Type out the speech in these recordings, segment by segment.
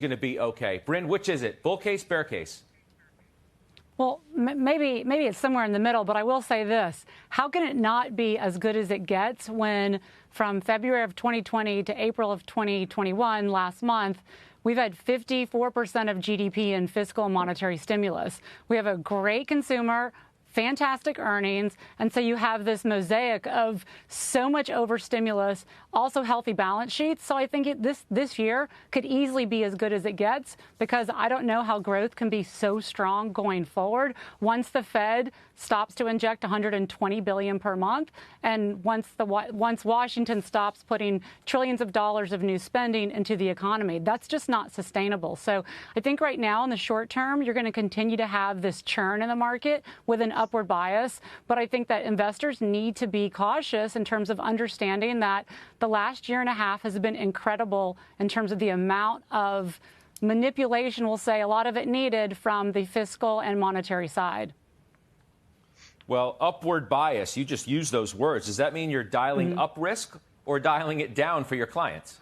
going to be okay. Bryn, which is it? Bull case, bear case? Well, maybe it's somewhere in the middle, but I will say this. How can it not be as good as it gets when from February of 2020 to April of 2021, last month, we've had 54% of GDP in fiscal and monetary stimulus. We have a great consumer, fantastic earnings, and so you have this mosaic of so much overstimulus, also healthy balance sheets. So I think this year could easily be as good as it gets, because I don't know how growth can be so strong going forward once the Fed stops to inject $120 billion per month, and once Washington stops putting trillions of dollars of new spending into the economy. That's just not sustainable. So I think right now in the short term, you're going to continue to have this churn in the market with an upward bias. But I think that investors need to be cautious in terms of understanding that the last year and a half has been incredible in terms of the amount of manipulation, we'll say, a lot of it needed from the fiscal and monetary side. Well, upward bias, you just used those words. Does that mean you're dialing up risk or dialing it down for your clients?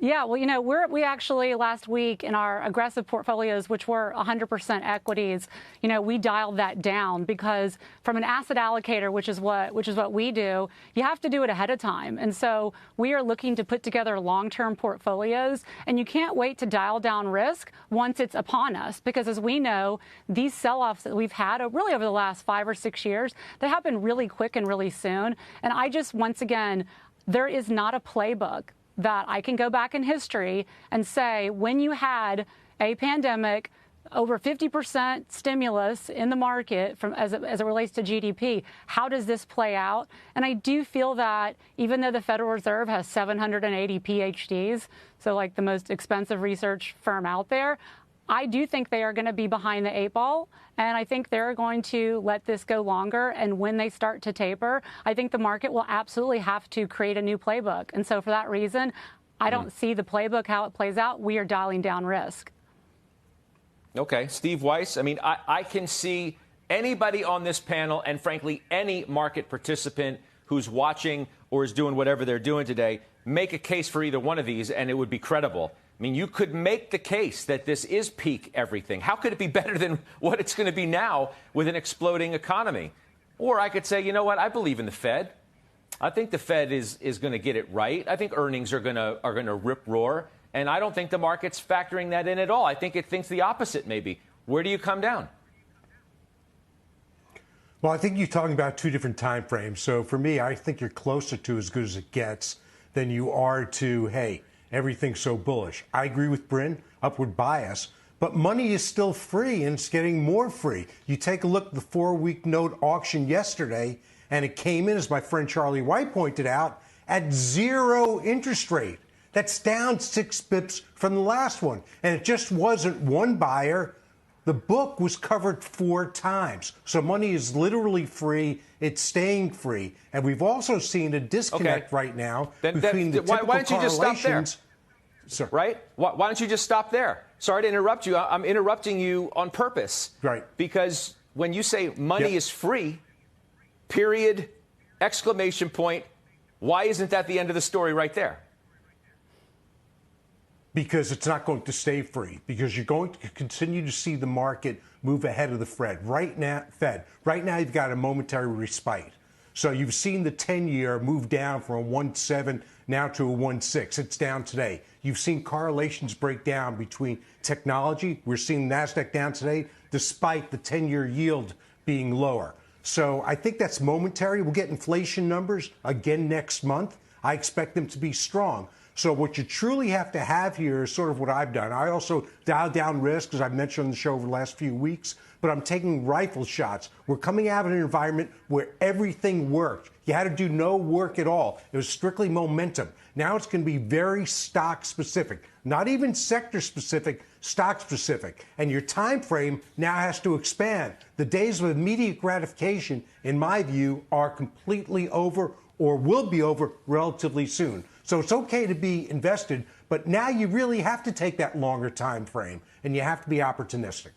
Yeah, well, you know, we actually last week in our aggressive portfolios, which were 100% equities, you know, we dialed that down because from an asset allocator, which is what we do, you have to do it ahead of time. And so we are looking to put together long-term portfolios, and you can't wait to dial down risk once it's upon us, because as we know, these sell-offs that we've had really over the last 5 or 6 years, they happen really quick and really soon. And I just, once again, there is not a playbook that I can go back in history and say, when you had a pandemic, over 50% stimulus in the market as it relates to GDP, how does this play out? And I do feel that even though the Federal Reserve has 780 PhDs, so like the most expensive research firm out there, I do think they are going to be behind the 8 ball, and I think they're going to let this go longer. And when they start to taper, I think the market will absolutely have to create a new playbook. And so for that reason, I don't see the playbook, how it plays out. We are dialing down risk. Okay. Steve Weiss, I mean, I can see anybody on this panel, and frankly, any market participant who's watching or is doing whatever they're doing today, make a case for either one of these, and it would be credible. I mean, you could make the case that this is peak everything. How could it be better than what it's going to be now with an exploding economy? Or I could say, you know what, I believe in the Fed. I think the Fed is going to get it right. I think earnings are going to rip roar. And I don't think the market's factoring that in at all. I think it thinks the opposite, maybe. Where do you come down? Well, I think you're talking about 2 different time frames. So for me, I think you're closer to as good as it gets than you are to, hey, everything's so bullish. I agree with Bryn, upward bias, but money is still free, and it's getting more free. You take a look at the 4-week note auction yesterday, and it came in, as my friend Charlie White pointed out, at 0 interest rate. That's down 6 bips from the last one. And it just wasn't one buyer. The book was covered 4 times. So money is literally free. It's staying free. And we've also seen a disconnect right now between the typical why don't you just stop there? Sir. Right? Why don't you just stop there? Sorry to interrupt you. I'm interrupting you on purpose. Right. Because when you say money is free, period, exclamation point, why isn't that the end of the story right there? Because it's not going to stay free, because you're going to continue to see the market move ahead of the Fed. Right now, you've got a momentary respite. So you've seen the 10-year move down from a 1.7 now to a 1.6. It's down today. You've seen correlations break down between technology. We're seeing NASDAQ down today, despite the 10-year yield being lower. So I think that's momentary. We'll get inflation numbers again next month. I expect them to be strong. So what you truly have to have here is sort of what I've done. I also dialed down risk, as I've mentioned on the show over the last few weeks, but I'm taking rifle shots. We're coming out of an environment where everything worked. You had to do no work at all. It was strictly momentum. Now it's going to be very stock specific, not even sector specific, stock specific. And your time frame now has to expand. The days of immediate gratification, in my view, are completely over, or will be over relatively soon. So it's okay to be invested, but now you really have to take that longer time frame, and you have to be opportunistic.